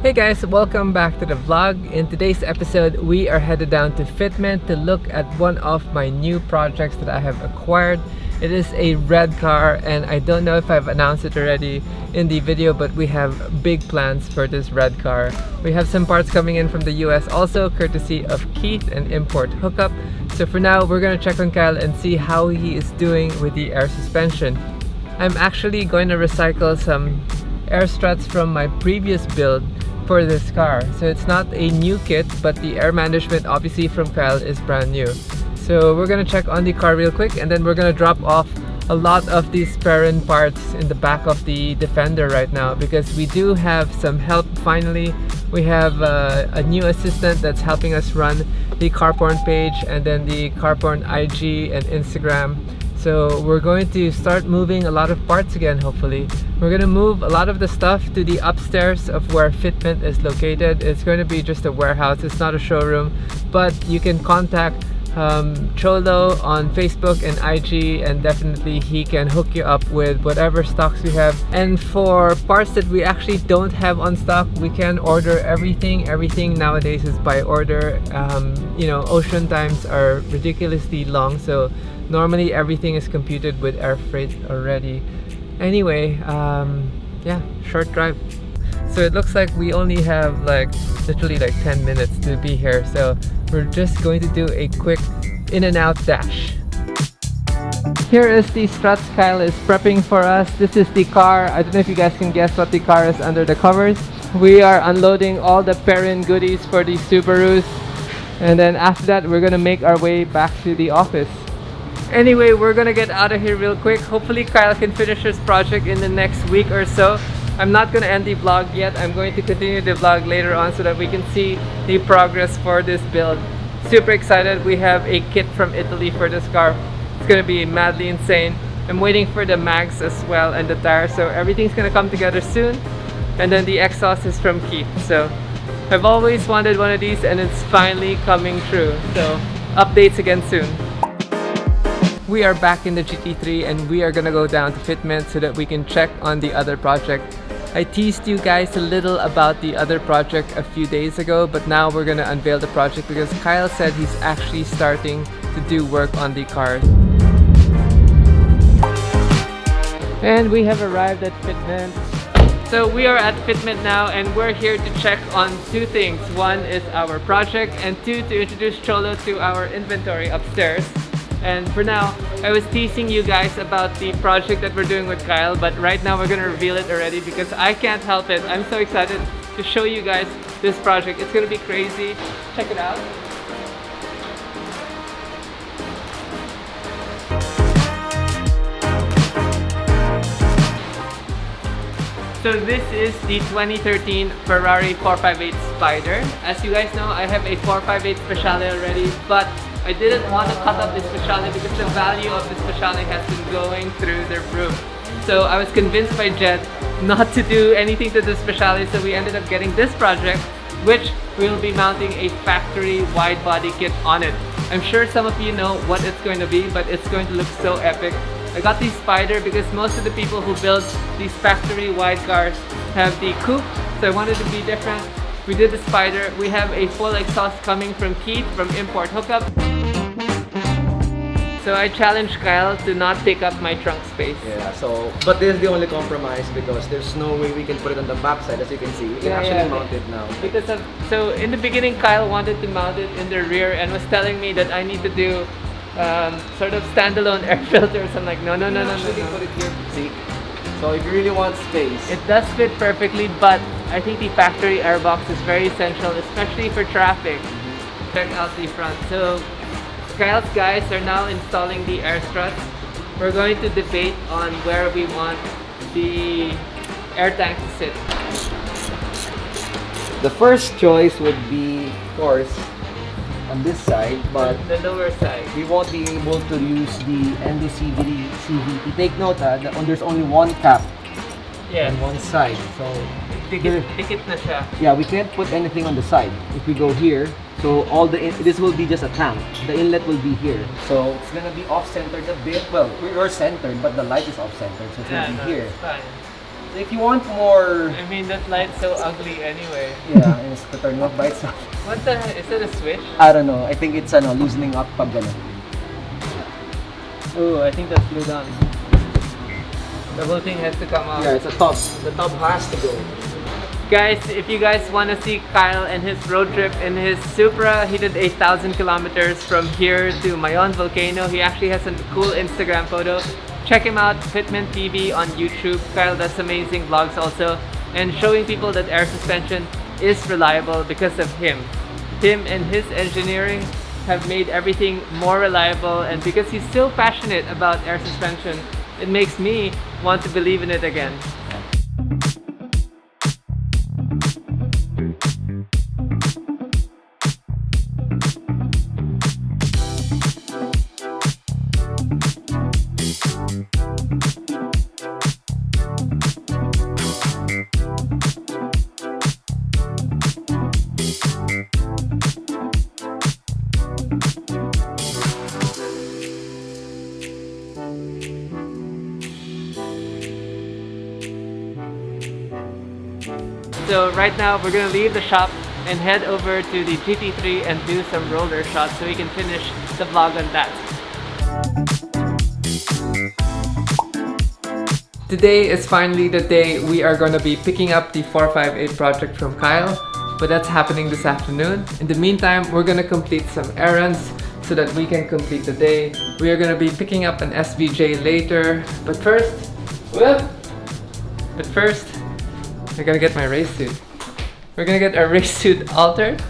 Hey guys, welcome back to the vlog. In today's episode, we are headed down to FITMENT to look at one of my new projects that I have acquired. It is a red car, and I don't know if I've announced it already in the video, but we have big plans for this red car. We have some parts coming in from the US also, courtesy of Keith, an import hookup. So for now, we're gonna check on Kyle and see how he is doing with the air suspension. I'm actually going to recycle some air struts from my previous build for this car. So it's not a new kit, but the air management obviously from Kyle is brand new. So we're gonna check on the car real quick, and then we're gonna drop off a lot of these spare end parts in the back of the Defender right now, because we do have some help finally. We have a new assistant that's helping us run the car porn page and then the car porn IG and Instagram. So we're going to start moving a lot of parts again, hopefully. We're going to move a lot of the stuff to the upstairs of where FITMENT is located. It's going to be just a warehouse, it's not a showroom, but you can contact Cholo on Facebook and IG, and definitely he can hook you up with whatever stocks we have. And for parts that we actually don't have on stock, we can order everything. Everything nowadays is by order. You know, ocean times are ridiculously long, so normally everything is computed with air freight already. Anyway, yeah, short drive. So it looks like we only have literally 10 minutes to be here, so we're just going to do a quick in and out dash. Here is the struts Kyle is prepping for us. This is the car. I don't know if you guys can guess what the car is under the covers. We are unloading all the pair-in goodies for the Subarus, and then after that we're gonna make our way back to the office. Anyway, we're gonna get out of here real quick. Hopefully Kyle can finish his project in the next week or so. I'm not gonna end the vlog yet. I'm going to continue the vlog later on so that we can see the progress for this build. Super excited. We have a kit from Italy for this car. It's gonna be madly insane. I'm waiting for the mags as well and the tires, so everything's gonna come together soon. And then the exhaust is from Keith. So I've always wanted one of these, and it's finally coming true. So updates again soon. We are back in the GT3, and we are gonna go down to FITMENT so that we can check on the other project. I teased you guys a little about the other project a few days ago, but now we're gonna unveil the project because Kyle said he's actually starting to do work on the cars. And we have arrived at FITMENT. So we are at FITMENT now, and we're here to check on two things. One is our project, and two, to introduce Cholo to our inventory upstairs. And for now, I was teasing you guys about the project that we're doing with Kyle, but right now we're gonna reveal it already because I can't help it. I'm so excited to show you guys this project. It's gonna be crazy. Check it out. So this is the 2013 Ferrari 458 Spider. As you guys know, I have a 458 Speciale already, but I didn't want to cut up this Speciale because the value of the Speciale has been going through the roof. So I was convinced by Jed not to do anything to the Speciale, so we ended up getting this project, which will be mounting a factory wide body kit on it. I'm sure some of you know what it's going to be, but it's going to look so epic. I got the Spider because most of the people who build these factory wide cars have the Coupe, so I wanted to be different. We did the Spider. We have a full exhaust coming from Keith from Import Hookup. So I challenged Kyle to not take up my trunk space. Yeah, so, but this is the only compromise because there's no way we can put it on the back side. As you can see, we can actually mount it now. Because of, so in the beginning, Kyle wanted to mount it in the rear and was telling me that I need to do sort of standalone air filters. I'm like, no. Put it here. See? So if you really want space, it does fit perfectly, but I think the factory airbox is very essential, especially for traffic. Check out the front. So Kyle's guys are now installing the air struts. We're going to debate on where we want the air tank to sit. the first choice would be, of course, on this side, but the lower side. we won't be able to use the NDCVD CVT. Take note there's only one cap on one side, so Tikit na siya. yeah, we can't put anything on the side. If we go here, so all this will be just a tank. The inlet will be here, so it's gonna be off-centered a bit. Well, we're centered, but the light is off-centered, so it's gonna be here. It's fine. If you want more... I mean, that light's so ugly anyway. Yeah, and it's to turn off by itself. What the heck? Is that a switch? I don't know. I think it's loosening up pag ganun. Oh, I think that's flew down. The whole thing has to come out. Yeah, it's a top. The top has to go. Guys, if you guys want to see Kyle and his road trip in his Supra, he did 8,000 kilometers from here to Mayon Volcano. He actually has a cool Instagram photo. Check him out, FITMENT TV on YouTube. Kyle does amazing vlogs also, and showing people that air suspension is reliable because of him. Him and his engineering have made everything more reliable, and because he's so passionate about air suspension, it makes me want to believe in it again. So right now we're gonna leave the shop and head over to the GT3 and do some roller shots so we can finish the vlog on that. Today is finally the day we are gonna be picking up the 458 project from Kyle, but that's happening this afternoon. In the meantime, we're gonna complete some errands so that we can complete the day. We are gonna be picking up an SVJ later, but first, we're gonna get my race suit. We're gonna get our race suit altered.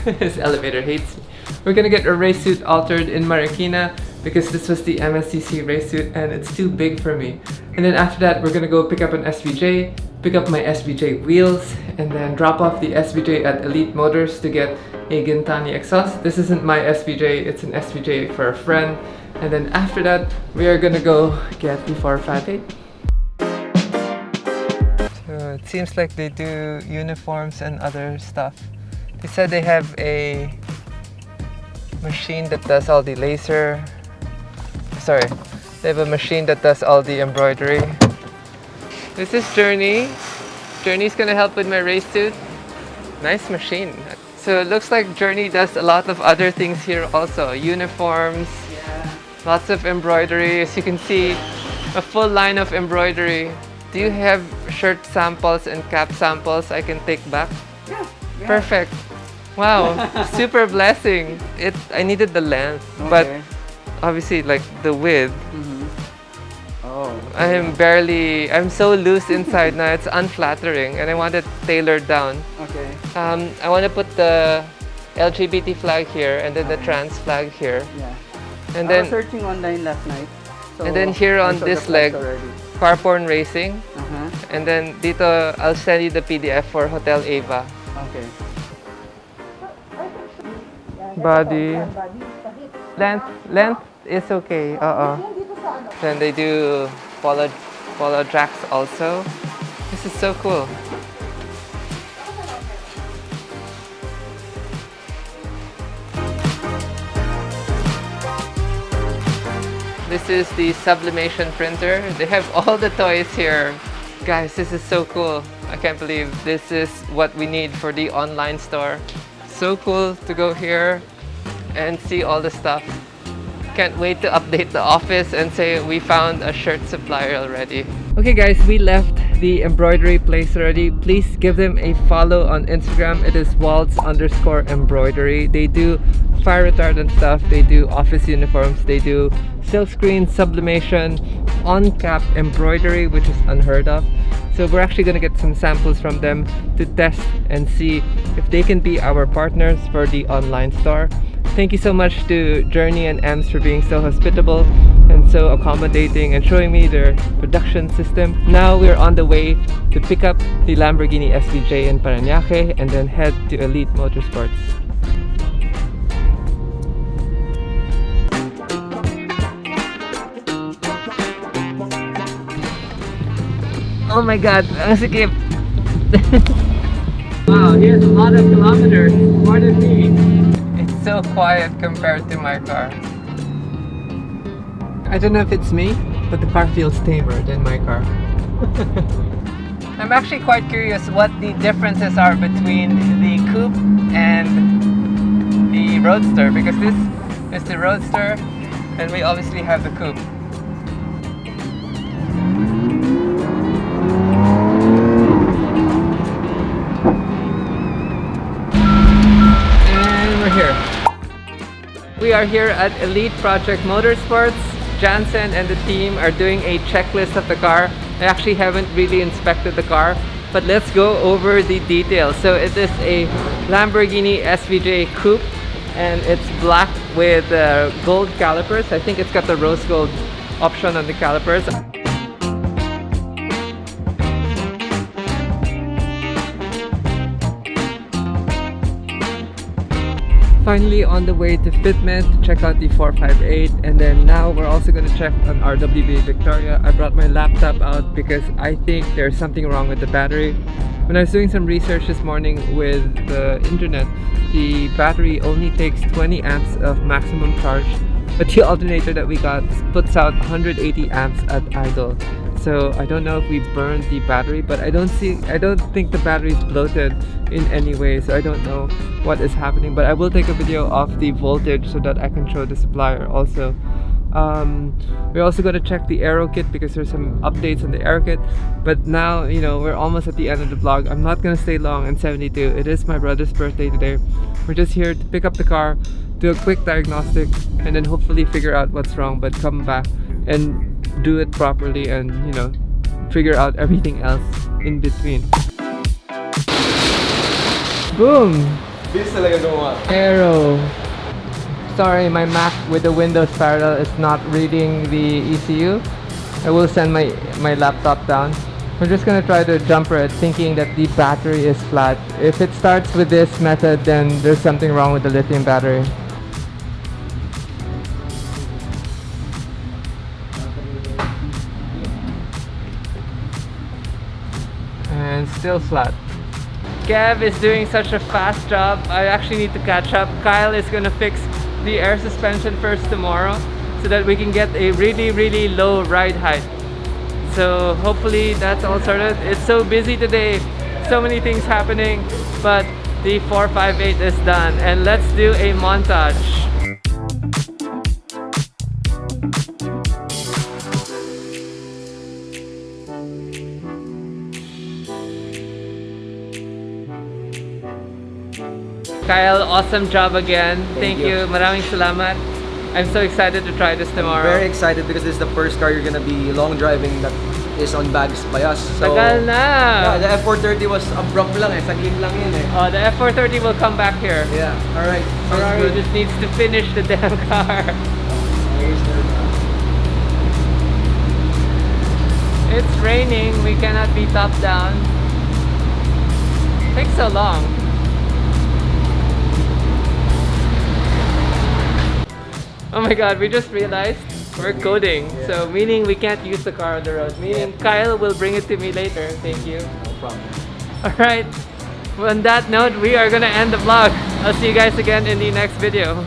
This elevator hates me. We're gonna get our race suit altered in Marikina because this was the MSCC race suit and it's too big for me. And then after that, we're gonna go pick up an SVJ, pick up my SVJ wheels, and then drop off the SVJ at Elite Motors to get a Gintani exhaust. This isn't my SVJ, it's an SVJ for a friend. And then after that, we are gonna go get the 458. It seems like they do uniforms and other stuff. They said they have a machine that does all the laser. Sorry, they have a machine that does all the embroidery. This is Journey. Journey's gonna help with my race suit. Nice machine. So it looks like Journey does a lot of other things here also. Uniforms, lots of embroidery. As you can see, a full line of embroidery. Do you have shirt samples and cap samples I can take back? Yeah. Perfect. Wow, super blessing. I needed the length, Okay. but obviously like the width. Oh. I'm so loose inside now, it's unflattering and I want it tailored down. Okay. I want to put the LGBT flag here and then the trans flag here. Yeah. And I was then searching online last night. So and then here I on saw this the leg, flags already. car porn racing. Uh-huh. And then dito, I'll send you the PDF for Hotel Ava. Okay. Body. Length is okay. Then they do polo jacks also. This is so cool. This is the sublimation printer. They have all the toys here. Guys, this is so cool. I can't believe this is what we need for the online store. So cool to go here and see all the stuff. Can't wait to update the office and say we found a shirt supplier already. Okay guys, we left the embroidery place already. Please give them a follow on Instagram. It is waltz_embroidery. They do fire retardant stuff. They do office uniforms. They do silkscreen, sublimation, on-cap embroidery, which is unheard of. So we're actually going to get some samples from them to test and see if they can be our partners for the online store. Thank you so much to Journey and Ems for being so hospitable and so accommodating and showing me their production system. Now we're on the way to pick up the Lamborghini SVJ in Parañaque and then head to Elite Motorsports. Oh my god, ang sikip! Wow, he has a lot of kilometers, more than me. It's so quiet compared to my car. I don't know if it's me, but the car feels tamer than my car. I'm actually quite curious what the differences are between the Coupe and the Roadster, because this is the Roadster and we obviously have the Coupe. And we're here. We are here at Elite Project Motorsports. Jansen and the team are doing a checklist of the car. I actually haven't really inspected the car, but let's go over the details. So it is a Lamborghini SVJ Coupe and it's black with gold calipers. I think it's got the rose gold option on the calipers. Finally on the way to Fitment to check out the 458, and then now we're also going to check on RWB Victoria. I brought my laptop out because I think there's something wrong with the battery. When I was doing some research this morning with the internet, the battery only takes 20 amps of maximum charge, but the alternator that we got puts out 180 amps at idle. So I don't know if we burned the battery, but I don't think the battery is bloated in any way, so I don't know what is happening. But I will take a video of the voltage so that I can show the supplier also. We're also going to check the aero kit because there's some updates on the aero kit. But now, you know, we're almost at the end of the vlog. I'm not going to stay long in 72. It is my brother's birthday today. We're just here to pick up the car, do a quick diagnostic, and then hopefully figure out what's wrong, but come back and do it properly and, you know, figure out everything else in between. Boom! This talaga gumawa. Aero. Sorry, my Mac with the Windows parallel is not reading the ECU. I will send my laptop down. We're just gonna try to jumper it, thinking that the battery is flat. If it starts with this method, then there's something wrong with the lithium battery. And still flat. Gav is doing such a fast job. I actually need to catch up. Kyle is gonna fix the air suspension first tomorrow so that we can get a really low ride height. So hopefully that's all sorted. It's so busy today, so many things happening, but the 458 is done, and let's do a montage. Kyle, awesome job again. Thank you. Maraming salamat. I'm so excited to try this tomorrow. Very excited because this is the first car you're gonna be long driving that is on bags by us. So, Tagal na! yeah, the F430 was abrupt lang eh. Saglit lang yun eh. Oh, the F430 will come back here. Yeah, alright. Ferrari just needs to finish the damn car. It's raining. We cannot be top down. Takes so long. Oh my god, we just realized we're coding. Yeah. So meaning we can't use the car on the road. Meaning Kyle will bring it to me later. Thank you. No problem. Alright. Well, on that note, we are gonna end the vlog. I'll see you guys again in the next video.